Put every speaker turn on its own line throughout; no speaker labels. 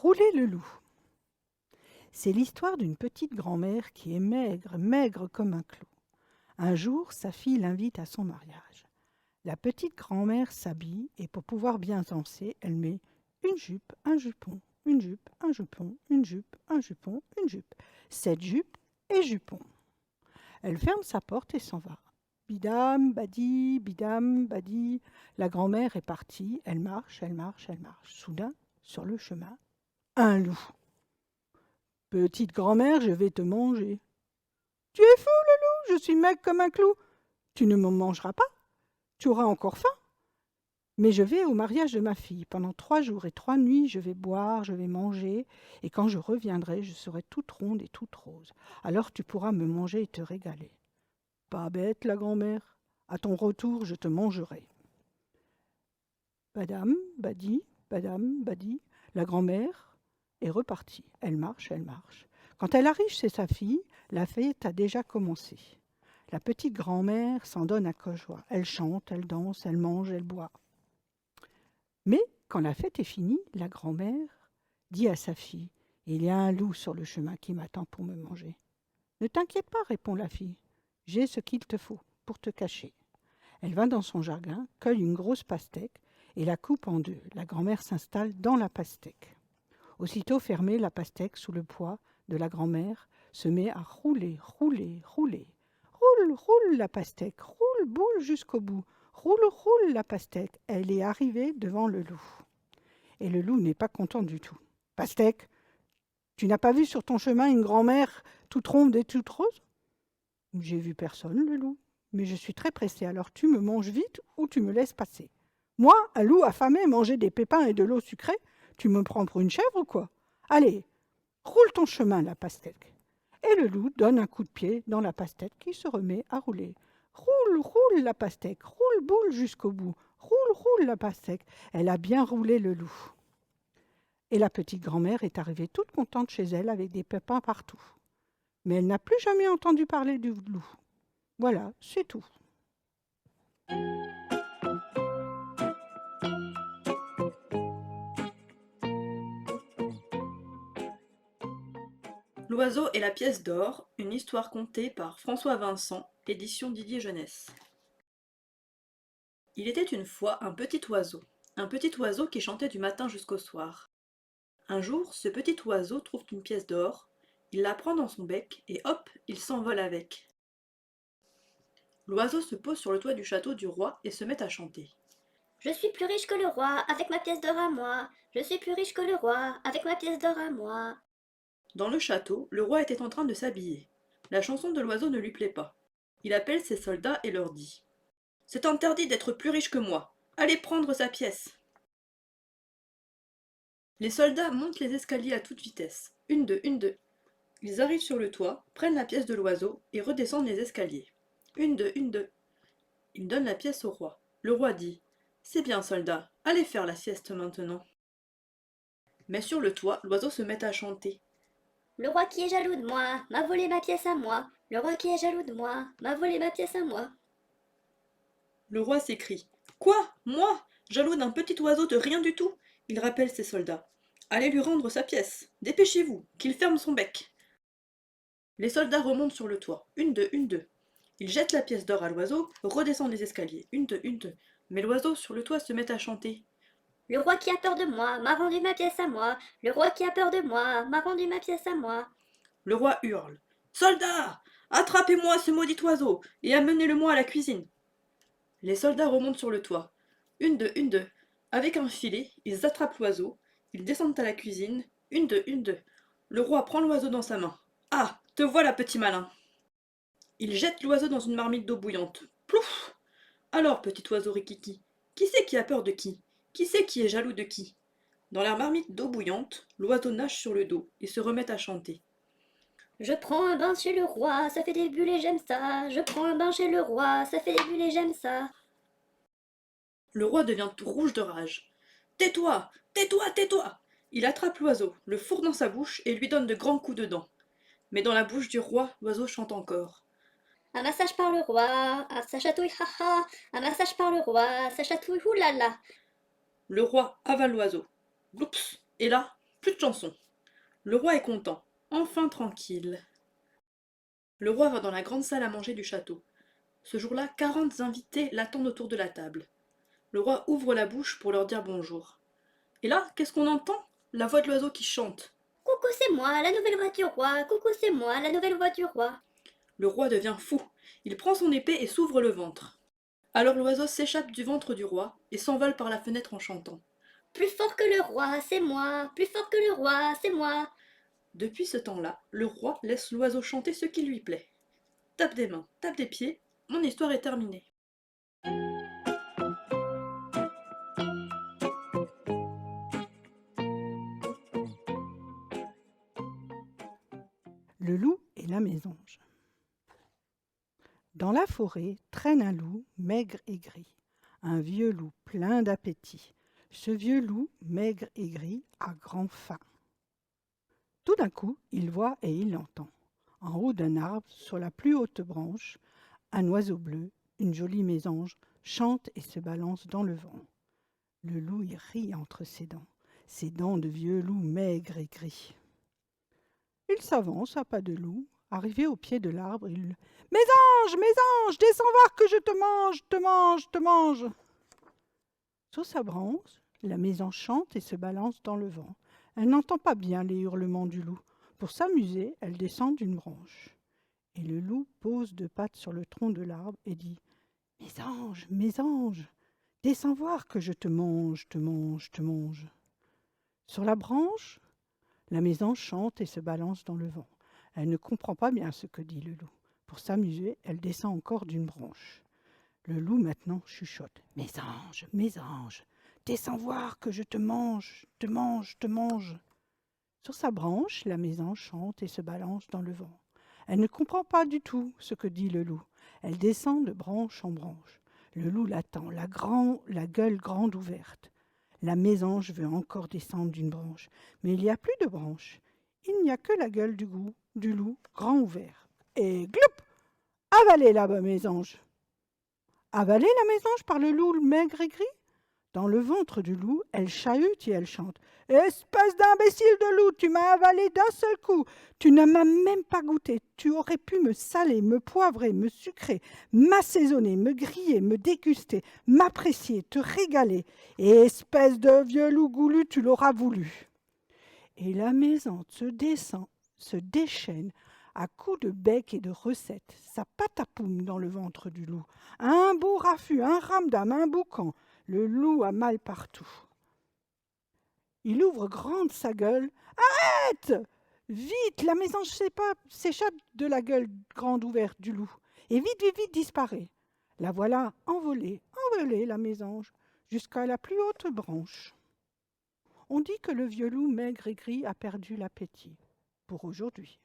Rouler le loup. C'est l'histoire d'une petite grand-mère qui est maigre, maigre comme un clou. Un jour, sa fille l'invite à son mariage. La petite grand-mère s'habille et pour pouvoir bien danser, elle met une jupe, un jupon, une jupe, un jupon, une jupe, un jupon, une jupe. 7 jupes et jupons. Elle ferme sa porte et s'en va. Bidam, badi, bidam, badi. La grand-mère est partie, elle marche, elle marche, elle marche. Soudain, sur le chemin, un loup. Petite grand-mère, je vais te manger. Tu es fou, le loup, je suis maigre comme un clou. Tu ne me mangeras pas, tu auras encore faim. Mais je vais au mariage de ma fille. Pendant 3 jours et 3 nuits, je vais boire, je vais manger, et quand je reviendrai, je serai toute ronde et toute rose. Alors tu pourras me manger et te régaler. Pas bête, la grand-mère. À ton retour, je te mangerai. Badam, badi, badam, badi. La grand-mère est repartie. Elle marche, elle marche. Quand elle arrive chez sa fille, la fête a déjà commencé. La petite grand-mère s'en donne à cœur joie. Elle chante, elle danse, elle mange, elle boit. Mais quand la fête est finie, la grand-mère dit à sa fille, « Il y a un loup sur le chemin qui m'attend pour me manger. »« Ne t'inquiète pas, répond la fille, j'ai ce qu'il te faut pour te cacher. » Elle va dans son jardin, cueille une grosse pastèque et la coupe en 2. La grand-mère s'installe dans la pastèque. Aussitôt fermée, la pastèque, sous le poids de la grand-mère, se met à rouler, rouler, rouler. Roule, roule la pastèque, roule, boule jusqu'au bout. Roule, roule la pastèque. Elle est arrivée devant le loup. Et le loup n'est pas content du tout. « Pastèque, tu n'as pas vu sur ton chemin une grand-mère toute ronde et toute rose ?»« J'ai vu personne, le loup. Mais je suis très pressé, alors tu me manges vite ou tu me laisses passer. Moi, un loup affamé, manger des pépins et de l'eau sucrée, tu me prends pour une chèvre ou quoi? Allez, roule ton chemin, la pastèque. » Et le loup donne un coup de pied dans la pastèque qui se remet à rouler. Roule, roule la pastèque, roule, boule jusqu'au bout. Roule, roule la pastèque. Elle a bien roulé le loup. Et la petite grand-mère est arrivée toute contente chez elle avec des pépins partout. Mais elle n'a plus jamais entendu parler du loup. Voilà, c'est tout.
L'oiseau et la pièce d'or, une histoire contée par François Vincent, édition Didier Jeunesse. Il était une fois un petit oiseau qui chantait du matin jusqu'au soir. Un jour, ce petit oiseau trouve une pièce d'or, il la prend dans son bec et hop, il s'envole avec. L'oiseau se pose sur le toit du château du roi et se met à chanter.
Je suis plus riche que le roi, avec ma pièce d'or à moi. Je suis plus riche que le roi, avec ma pièce d'or à moi.
Dans le château, le roi était en train de s'habiller. La chanson de l'oiseau ne lui plaît pas. Il appelle ses soldats et leur dit : « C'est interdit d'être plus riche que moi. Allez prendre sa pièce. » Les soldats montent les escaliers à toute vitesse. Une, deux, une, deux. Ils arrivent sur le toit, prennent la pièce de l'oiseau et redescendent les escaliers. Une, deux, une, deux. Ils donnent la pièce au roi. Le roi dit : « C'est bien, soldats, allez faire la sieste maintenant. » Mais sur le toit, l'oiseau se met à chanter.
Le roi qui est jaloux de moi m'a volé ma pièce à moi. Le roi qui est jaloux de moi m'a volé ma pièce à moi.
Le roi s'écrie : « Quoi, moi, jaloux d'un petit oiseau de rien du tout ?» Il rappelle ses soldats. Allez lui rendre sa pièce. Dépêchez-vous, qu'il ferme son bec. Les soldats remontent sur le toit. Une, deux, une, deux. Ils jettent la pièce d'or à l'oiseau, redescendent les escaliers. Une, deux, une, deux. Mais l'oiseau sur le toit se met à chanter.
Le roi qui a peur de moi m'a rendu ma pièce à moi. Le roi qui a peur de moi m'a rendu ma pièce à moi.
Le roi hurle : « Soldats, attrapez-moi ce maudit oiseau et amenez-le-moi à la cuisine. » Les soldats remontent sur le toit. Une, deux, une, deux. Avec un filet, ils attrapent l'oiseau. Ils descendent à la cuisine. Une, deux, une, deux. Le roi prend l'oiseau dans sa main. Ah, te voilà, petit malin. Il jette l'oiseau dans une marmite d'eau bouillante. Plouf ! Alors, petit oiseau rikiki, qui c'est qui a peur de qui? Qui c'est qui est jaloux de qui? Dans la marmite d'eau bouillante, l'oiseau nage sur le dos et se remet à chanter.
Je prends un bain chez le roi, ça fait des bulles et j'aime ça. Je prends un bain chez le roi, ça fait des bulles et j'aime ça.
Le roi devient tout rouge de rage. Tais-toi, tais-toi, tais-toi! Il attrape l'oiseau, le fourre dans sa bouche et lui donne de grands coups de dents. Mais dans la bouche du roi, l'oiseau chante encore.
Un massage par le roi, ça chatouille haha. Un massage par le roi, ça chatouille oulala.
Le roi avale l'oiseau. Gloups! Et là, plus de chansons. Le roi est content, enfin tranquille. Le roi va dans la grande salle à manger du château. Ce jour-là, 40 invités l'attendent autour de la table. Le roi ouvre la bouche pour leur dire bonjour. Et là, qu'est-ce qu'on entend? La voix de l'oiseau qui chante.
Coucou, c'est moi, la nouvelle voix du roi. Coucou, c'est moi, la nouvelle voix du roi.
Le roi devient fou. Il prend son épée et s'ouvre le ventre. Alors l'oiseau s'échappe du ventre du roi et s'envole par la fenêtre en chantant.
Plus fort que le roi, c'est moi. Plus fort que le roi, c'est moi.
Depuis ce temps-là, le roi laisse l'oiseau chanter ce qui lui plaît. Tape des mains, tape des pieds, mon histoire est terminée.
Le loup et la mésange. Dans la forêt traîne un loup maigre et gris, un vieux loup plein d'appétit. Ce vieux loup maigre et gris a grand faim. Tout d'un coup, il voit et il entend, en haut d'un arbre, sur la plus haute branche, un oiseau bleu, une jolie mésange, chante et se balance dans le vent. Le loup y rit entre ses dents de vieux loup maigre et gris. Il s'avance à pas de loup. Arrivé au pied de l'arbre, il Mésange, mésange, descends voir que je te mange, te mange, te mange. Sur sa branche, la mésange chante et se balance dans le vent. Elle n'entend pas bien les hurlements du loup. Pour s'amuser, elle descend d'une branche. Et le loup pose deux pattes sur le tronc de l'arbre et dit Mésange, mésange, descends voir que je te mange, te mange, te mange. Sur la branche, la mésange chante et se balance dans le vent. Elle ne comprend pas bien ce que dit le loup. Pour s'amuser, elle descend encore d'une branche. Le loup maintenant chuchote. Mésange, mésange, descends voir que je te mange, te mange, te mange. Sur sa branche, la mésange chante et se balance dans le vent. Elle ne comprend pas du tout ce que dit le loup. Elle descend de branche en branche. Le loup l'attend, la gueule grande ouverte. La mésange veut encore descendre d'une branche, mais il n'y a plus de branche. Il n'y a que la gueule du loup, grand ouvert. Et gloup! Avalée la mésange. Avalée la mésange par le loup maigre et gris? Dans le ventre du loup, elle chahute et elle chante. Espèce d'imbécile de loup, tu m'as avalé d'un seul coup. Tu ne m'as même pas goûté. Tu aurais pu me saler, me poivrer, me sucrer, m'assaisonner, me griller, me déguster, m'apprécier, te régaler. Et espèce de vieux loup goulu, tu l'auras voulu. Et la mésange se descend, se déchaîne à coups de bec et de recettes, sa patapoum dans le ventre du loup. Un beau raffut, un ramdam, un boucan. Le loup a mal partout. Il ouvre grande sa gueule. Arrête! Vite, la mésange s'échappe de la gueule grande ouverte du loup. Et vite, vite, vite disparaît. La voilà envolée, envolée la mésange, jusqu'à la plus haute branche. On dit que le vieux loup maigre et gris a perdu l'appétit. Pour aujourd'hui.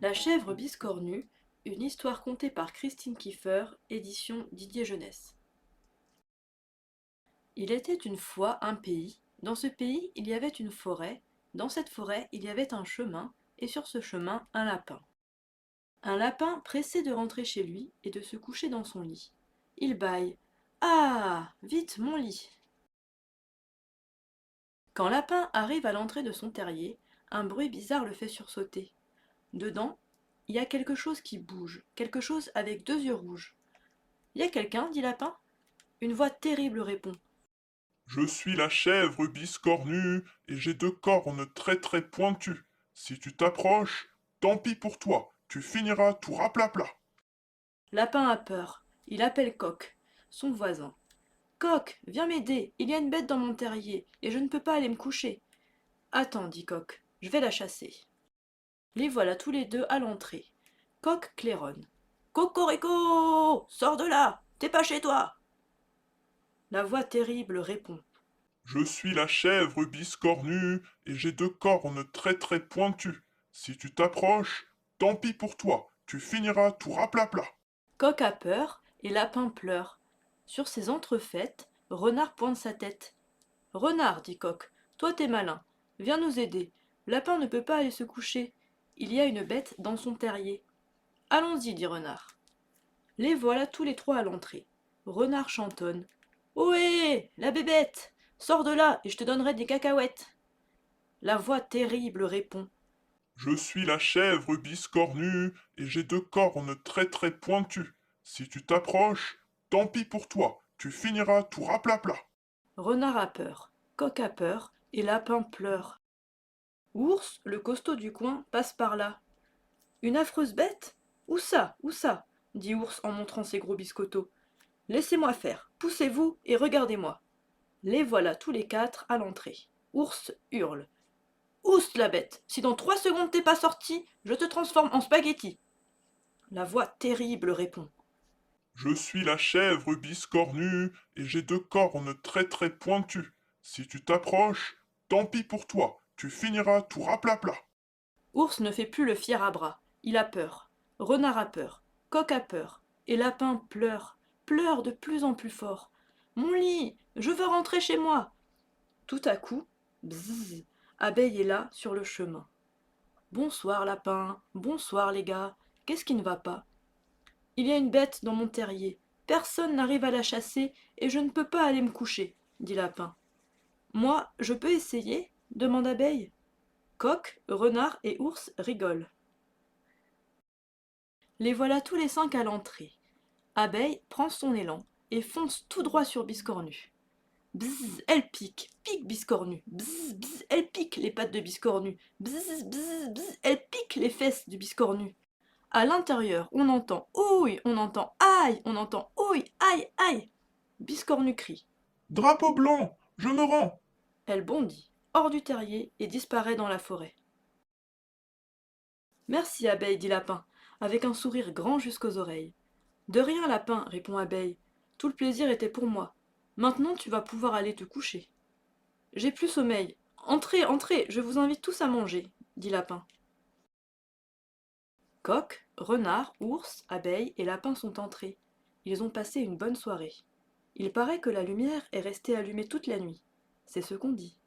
La chèvre biscornue, une histoire contée par Christine Kiefer, édition Didier Jeunesse. Il était une fois un pays. Dans ce pays, il y avait une forêt. Dans cette forêt, il y avait un chemin, et sur ce chemin, un lapin. Un lapin pressé de rentrer chez lui et de se coucher dans son lit. Il bâille. Ah! Vite, mon lit! Quand Lapin arrive à l'entrée de son terrier, un bruit bizarre le fait sursauter. Dedans, il y a quelque chose qui bouge, quelque chose avec deux yeux rouges. Y a quelqu'un, dit Lapin. Une voix terrible répond.
Je suis la chèvre biscornue et j'ai deux cornes très très pointues. Si tu t'approches, tant pis pour toi, tu finiras tout raplapla.
Lapin a peur. Il appelle Coq, son voisin. Coq, viens m'aider, il y a une bête dans mon terrier et je ne peux pas aller me coucher. Attends, dit Coq, je vais la chasser. Les voilà tous les deux à l'entrée. Coq claironne. Cocorico! Sors de là! T'es pas chez toi! La voix terrible répond.
Je suis la chèvre biscornue et j'ai deux cornes très très pointues. Si tu t'approches, tant pis pour toi, tu finiras tout raplapla.
Coq a peur et Lapin pleure. Sur ses entrefaites, Renard pointe sa tête. Renard, dit Coq, toi t'es malin. Viens nous aider. Lapin ne peut pas aller se coucher. Il y a une bête dans son terrier. Allons-y, dit Renard. Les voilà tous les trois à l'entrée. Renard chantonne. Ohé, la bébête, sors de là et je te donnerai des cacahuètes. La voix terrible répond.
Je suis la chèvre biscornue et j'ai 2 cornes très très pointues. Si tu t'approches, tant pis pour toi, tu finiras tout raplapla.
Renard a peur, Coq a peur et Lapin pleure. Ours, le costaud du coin, passe par là. Une affreuse bête? Où ça? Où ça? Dit Ours en montrant ses gros biscottos. Laissez-moi faire, poussez-vous et regardez-moi. Les voilà tous les quatre à l'entrée. Ours hurle. Oust la bête, si dans 3 secondes t'es pas sorti, je te transforme en spaghetti. La voix terrible répond.
Je suis la chèvre biscornue et j'ai 2 cornes très très pointues. Si tu t'approches, tant pis pour toi, tu finiras tout raplapla.
Ours ne fait plus le fier à bras, il a peur. Renard a peur, Coq a peur, et Lapin pleure, pleure de plus en plus fort. Mon lit, je veux rentrer chez moi. Tout à coup, bzzz, Abeille est là, sur le chemin. Bonsoir Lapin, bonsoir les gars, qu'est-ce qui ne va pas? Il y a une bête dans mon terrier, personne n'arrive à la chasser et je ne peux pas aller me coucher, dit Lapin. Moi, je peux essayer? Demande Abeille. Coq, Renard et Ours rigolent. Les voilà tous les 5 à l'entrée. Abeille prend son élan et fonce tout droit sur Biscornu. Bzzz, elle pique, pique Biscornu. Bzzz, bzzz, elle pique les pattes de Biscornu. Bzzz, bzzz, bzzz, elle pique les fesses du Biscornu. À l'intérieur, on entend ouille, on entend aïe, on entend ouille, aïe, aïe. Biscornu crie.
Drapeau blanc, je me rends.
Elle bondit hors du terrier et disparaît dans la forêt. Merci, Abeille, dit Lapin, avec un sourire grand jusqu'aux oreilles. De rien, Lapin, répond Abeille. Tout le plaisir était pour moi. Maintenant, tu vas pouvoir aller te coucher. J'ai plus sommeil. Entrez, entrez, je vous invite tous à manger, dit Lapin. Coq, Renard, Ours, Abeille et Lapin sont entrés. Ils ont passé une bonne soirée. Il paraît que la lumière est restée allumée toute la nuit. C'est ce qu'on dit.